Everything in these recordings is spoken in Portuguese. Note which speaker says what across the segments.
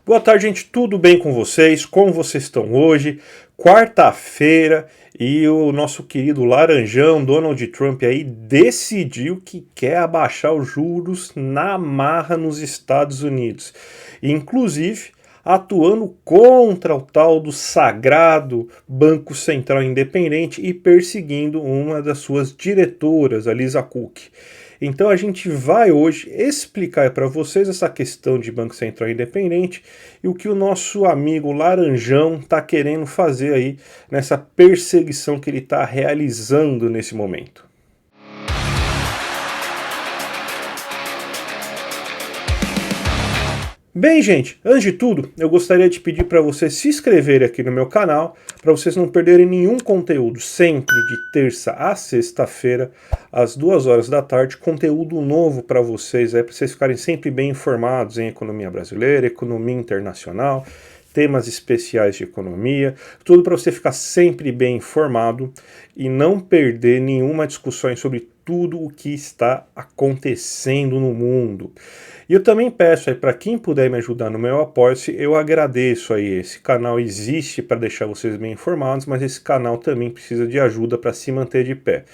Speaker 1: Boa tarde, gente. Tudo bem com vocês? Como vocês estão hoje? Quarta-feira e o nosso querido Laranjão, Donald Trump, aí decidiu que quer abaixar os juros na marra nos Estados Unidos. Inclusive, atuando contra o tal do sagrado Banco Central Independente e perseguindo uma das suas diretoras, a Lisa Cook. Então a gente vai hoje explicar para vocês essa questão de Banco Central Independente e o que o nosso amigo Laranjão está querendo fazer aí nessa perseguição que ele está realizando nesse momento. Bem, gente, antes de tudo, eu gostaria de pedir para vocês se inscreverem aqui no meu canal, para vocês não perderem nenhum conteúdo, sempre de terça a sexta-feira, às 2 horas da tarde, conteúdo novo para vocês, para vocês ficarem sempre bem informados em economia brasileira, economia internacional, temas especiais de economia, tudo para você ficar sempre bem informado e não perder nenhuma discussão sobre tudo o que está acontecendo no mundo. E eu também peço aí para quem puder me ajudar no meu Apoia-se, eu agradeço aí. Esse canal existe para deixar vocês bem informados, mas esse canal também precisa de ajuda para se manter de pé.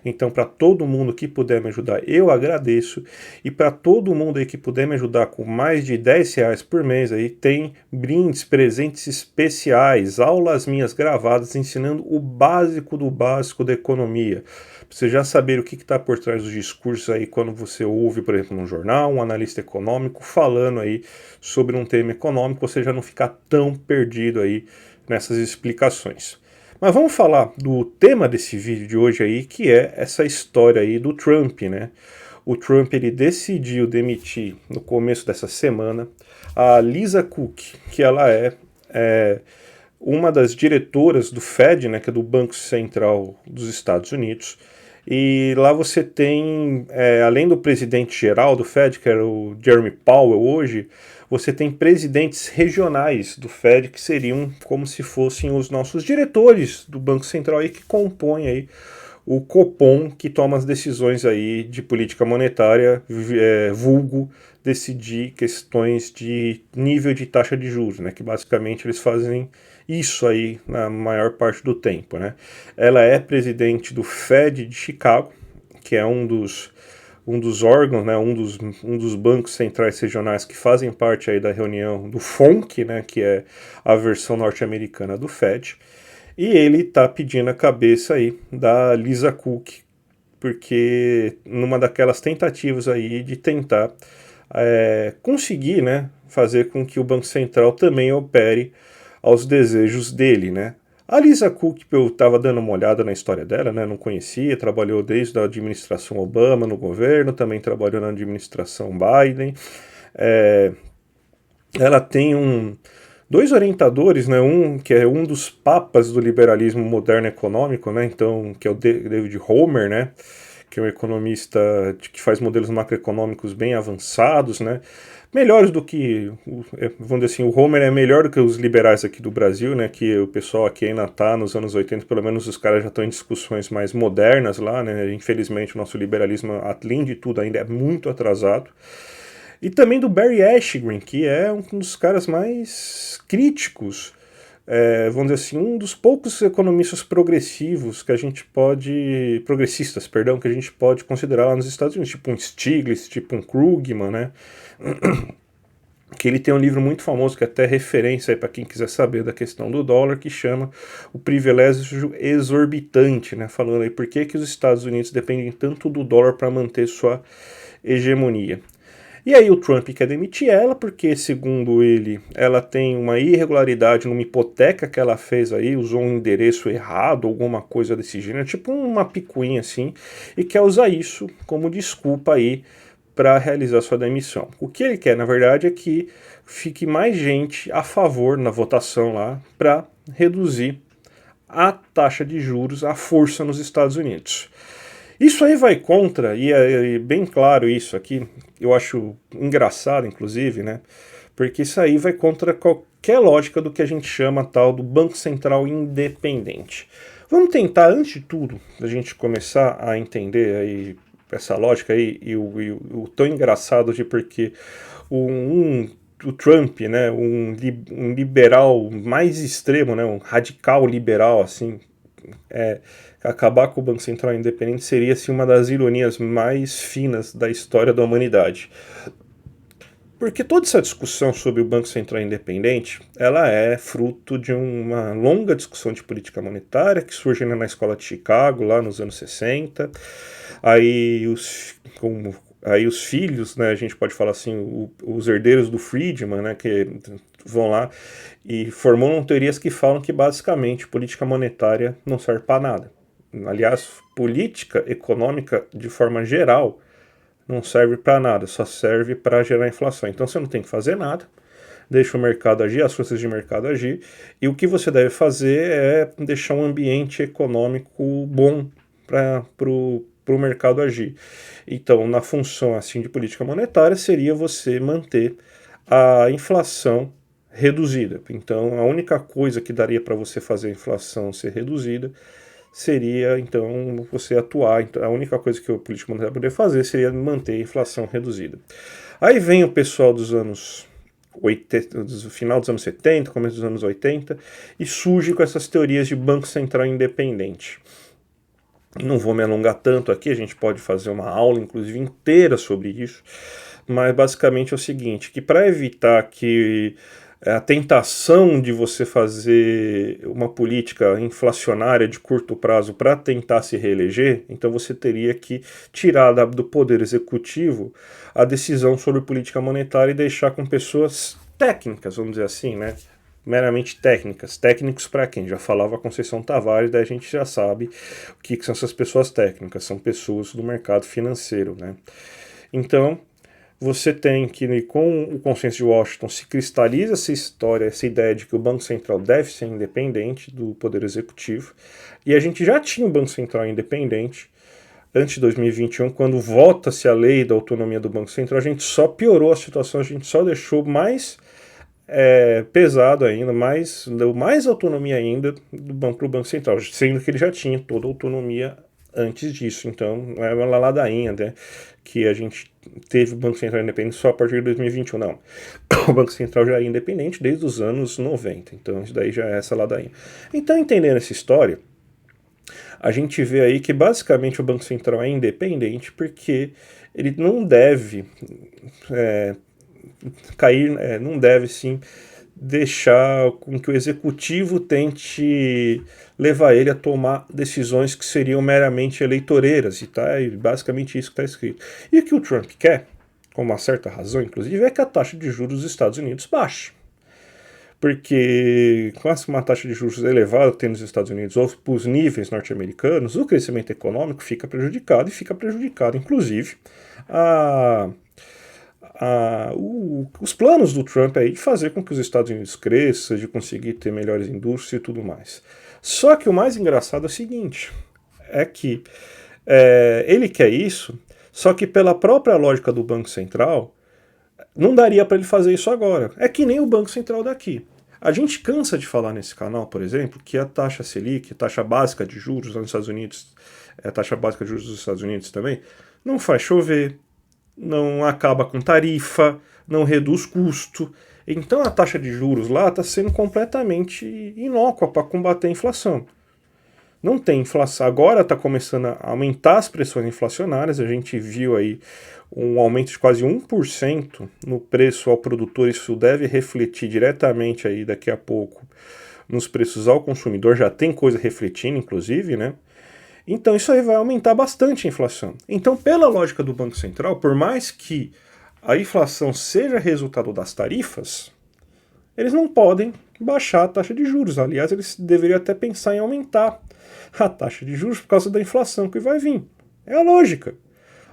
Speaker 1: Então, para todo mundo que puder me ajudar, eu agradeço. E para todo mundo aí que puder me ajudar com mais de R$10 por mês, aí tem brindes, presentes especiais, aulas minhas gravadas ensinando o básico do básico da economia. Pra você já saber o que está por trás dos discursos aí quando você ouve, por exemplo, num jornal, um analista econômico falando aí sobre um tema econômico, você já não ficar tão perdido aí nessas explicações. Mas vamos falar do tema desse vídeo de hoje aí, que é essa história aí do Trump, né? O Trump, ele decidiu demitir no começo dessa semana a Lisa Cook, que ela é uma das diretoras do Fed, né, que é do Banco Central dos Estados Unidos. E lá você tem, além do presidente geral do Fed, que era o Jeremy Powell hoje, você tem presidentes regionais do Fed, que seriam como se fossem os nossos diretores do Banco Central aí, que compõem aí o Copom, que toma as decisões aí de política monetária, vulgo decidir questões de nível de taxa de juros, né, que basicamente eles fazem isso aí na maior parte do tempo, né. Ela é presidente do Fed de Chicago, que é um dos órgãos, né, um dos bancos centrais regionais que fazem parte aí da reunião do FONC, né, que é a versão norte-americana do Fed. E ele está pedindo a cabeça aí da Lisa Cook, porque numa daquelas tentativas aí de tentar conseguir, né, fazer com que o Banco Central também opere aos desejos dele, né. A Lisa Cook, eu estava dando uma olhada na história dela, né, não conhecia, trabalhou desde a administração Obama no governo, também trabalhou na administração Biden. Ela tem dois orientadores, né, um que é um dos papas do liberalismo moderno econômico, né, então, que é o David Homer, né, que é um economista que faz modelos macroeconômicos bem avançados, né, melhores do que, vamos dizer assim, o Homer é melhor do que os liberais aqui do Brasil, né, que o pessoal aqui ainda está nos anos 80, pelo menos os caras já estão em discussões mais modernas lá, né, infelizmente o nosso liberalismo, além de tudo, ainda é muito atrasado. E também do Barry Eschengreen, que é um dos caras mais críticos, vamos dizer assim, um dos poucos economistas progressivos que a gente pode, progressistas, perdão, que a gente pode considerar lá nos Estados Unidos, tipo um Stiglitz, tipo um Krugman, né? Que ele tem um livro muito famoso, que é até referência aí para quem quiser saber da questão do dólar, que chama O Privilégio Exorbitante, né? Falando aí por que os Estados Unidos dependem tanto do dólar para manter sua hegemonia. E aí o Trump quer demitir ela, porque, segundo ele, ela tem uma irregularidade numa hipoteca que ela fez aí, usou um endereço errado, alguma coisa desse gênero, tipo uma picuinha assim, e quer usar isso como desculpa aí para realizar sua demissão. O que ele quer, na verdade, é que fique mais gente a favor na votação lá para reduzir a taxa de juros à força nos Estados Unidos. Isso aí vai contra, e é bem claro isso aqui, eu acho engraçado, inclusive, né? Porque isso aí vai contra qualquer lógica do que a gente chama tal do Banco Central Independente. Vamos tentar, antes de tudo, a gente começar a entender aí essa lógica aí e o tão engraçado de porque o Trump, né, um liberal mais extremo, né, um radical liberal, assim, acabar com o Banco Central independente seria assim, uma das ironias mais finas da história da humanidade. Porque toda essa discussão sobre o Banco Central independente, ela é fruto de uma longa discussão de política monetária que surge na escola de Chicago, lá nos anos 60. Aí os filhos, né, a gente pode falar assim, os herdeiros do Friedman, né, que vão lá e formulam teorias que falam que basicamente política monetária não serve para nada. Aliás, política econômica de forma geral não serve para nada, só serve para gerar inflação. Então você não tem que fazer nada, deixa o mercado agir, as forças de mercado agir, e o que você deve fazer é deixar um ambiente econômico bom para o mercado agir. Então, na função assim de política monetária, seria você manter a inflação reduzida. Então, a única coisa que daria para você fazer a inflação ser reduzida seria, então, você atuar. Então, a única coisa que o político monetário poderia fazer seria manter a inflação reduzida. Aí vem o pessoal dos anos 80, do final dos anos 70, começo dos anos 80, e surge com essas teorias de Banco Central independente. Não vou me alongar tanto aqui, a gente pode fazer uma aula, inclusive, inteira sobre isso, mas basicamente é o seguinte, que para evitar que a tentação de você fazer uma política inflacionária de curto prazo para tentar se reeleger, então você teria que tirar do poder executivo a decisão sobre política monetária e deixar com pessoas técnicas, vamos dizer assim, né? Meramente técnicas. Técnicos para quem? Já falava a Conceição Tavares, daí a gente já sabe o que são essas pessoas técnicas, são pessoas do mercado financeiro, né? Então, você tem que, com o consenso de Washington, se cristaliza essa história, essa ideia de que o Banco Central deve ser independente do Poder Executivo, e a gente já tinha um Banco Central independente antes de 2021, quando vota-se a lei da autonomia do Banco Central, a gente só piorou a situação, a gente só deixou mais pesado ainda, deu mais autonomia ainda para o Banco Central, sendo que ele já tinha toda a autonomia antes disso. Então, não é uma ladainha, né, que a gente teve o Banco Central independente só a partir de 2021, não. O Banco Central já é independente desde os anos 90, então isso daí já é essa ladainha. Então, entendendo essa história, a gente vê aí que basicamente o Banco Central é independente porque ele não deve cair, não deve sim deixar com que o executivo tente levar ele a tomar decisões que seriam meramente eleitoreiras, e tá, é basicamente isso que está escrito. E o que o Trump quer, com uma certa razão inclusive, é que a taxa de juros dos Estados Unidos baixe. Porque com uma taxa de juros elevada que tem nos Estados Unidos ou para os níveis norte-americanos, o crescimento econômico fica prejudicado, e fica prejudicado inclusive os planos do Trump aí de fazer com que os Estados Unidos cresçam, de conseguir ter melhores indústrias e tudo mais. Só que o mais engraçado é o seguinte, é que ele quer isso, só que pela própria lógica do Banco Central, não daria para ele fazer isso agora. É que nem o Banco Central daqui. A gente cansa de falar nesse canal, por exemplo, que a taxa Selic, a taxa básica de juros lá nos Estados Unidos, a taxa básica de juros dos Estados Unidos também, não faz chover, não acaba com tarifa, não reduz custo. Então a taxa de juros lá está sendo completamente inócua para combater a inflação. Não tem inflação. Agora está começando a aumentar as pressões inflacionárias. A gente viu aí um aumento de quase 1% no preço ao produtor. Isso deve refletir diretamente aí daqui a pouco nos preços ao consumidor. Já tem coisa refletindo, inclusive, né? Então isso aí vai aumentar bastante a inflação. Então, pela lógica do Banco Central, por mais que a inflação seja resultado das tarifas, eles não podem baixar a taxa de juros. Aliás, eles deveriam até pensar em aumentar a taxa de juros por causa da inflação que vai vir. É a lógica.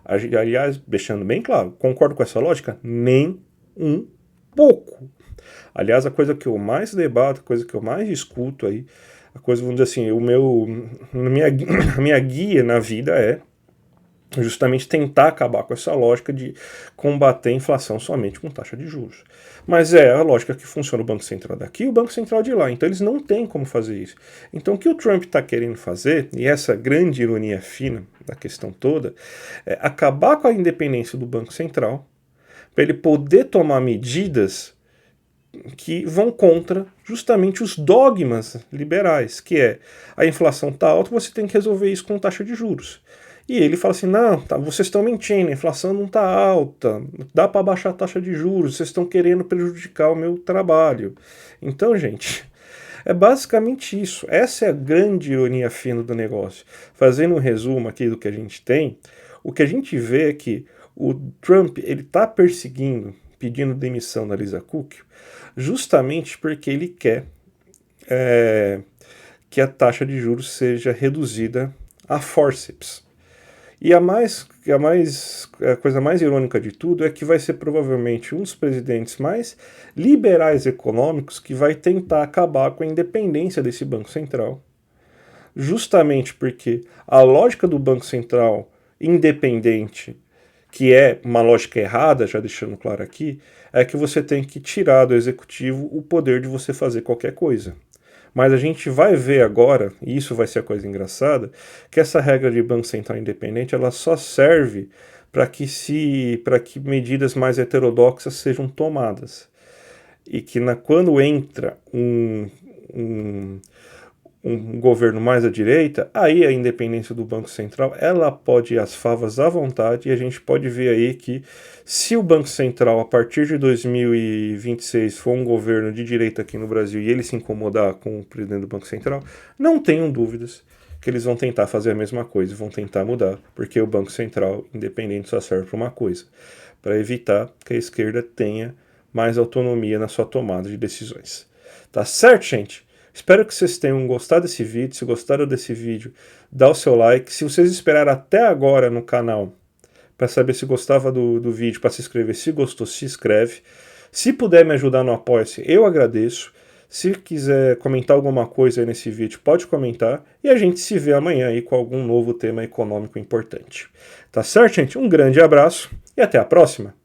Speaker 1: Aliás, deixando bem claro, concordo com essa lógica? Nem um pouco. Aliás, a coisa que eu mais debato, a coisa que eu mais discuto aí, a coisa, vamos dizer assim, a minha guia na vida é justamente tentar acabar com essa lógica de combater a inflação somente com taxa de juros. Mas é a lógica que funciona o Banco Central daqui e o Banco Central de lá. Então eles não têm como fazer isso. Então o que o Trump está querendo fazer, e essa grande ironia fina da questão toda, é acabar com a independência do Banco Central para ele poder tomar medidas que vão contra justamente os dogmas liberais, que é a inflação está alta, você tem que resolver isso com taxa de juros. E ele fala assim, não, tá, vocês estão mentindo, a inflação não está alta, dá para baixar a taxa de juros, vocês estão querendo prejudicar o meu trabalho. Então, gente, é basicamente isso. Essa é a grande ironia fina do negócio. Fazendo um resumo aqui do que a gente tem, o que a gente vê é que o Trump ele está perseguindo, pedindo demissão da Lisa Cook, justamente porque ele quer que a taxa de juros seja reduzida a forceps. E a coisa mais irônica de tudo é que vai ser provavelmente um dos presidentes mais liberais econômicos que vai tentar acabar com a independência desse Banco Central. Justamente porque a lógica do Banco Central independente, que é uma lógica errada, já deixando claro aqui, é que você tem que tirar do executivo o poder de você fazer qualquer coisa. Mas a gente vai ver agora, e isso vai ser a coisa engraçada, que essa regra de Banco Central independente ela só serve para que medidas mais heterodoxas sejam tomadas. E que quando entra um governo mais à direita, aí a independência do Banco Central, ela pode ir às favas à vontade, e a gente pode ver aí que se o Banco Central, a partir de 2026, for um governo de direita aqui no Brasil e ele se incomodar com o presidente do Banco Central, não tenham dúvidas que eles vão tentar fazer a mesma coisa, vão tentar mudar, porque o Banco Central independente só serve para uma coisa, para evitar que a esquerda tenha mais autonomia na sua tomada de decisões. Tá certo, gente? Espero que vocês tenham gostado desse vídeo. Se gostaram desse vídeo, dá o seu like. Se vocês esperaram até agora no canal para saber se gostava do vídeo, para se inscrever, se gostou, se inscreve. Se puder me ajudar no Apoia-se, eu agradeço. Se quiser comentar alguma coisa aí nesse vídeo, pode comentar. E a gente se vê amanhã aí com algum novo tema econômico importante. Tá certo, gente? Um grande abraço e até a próxima!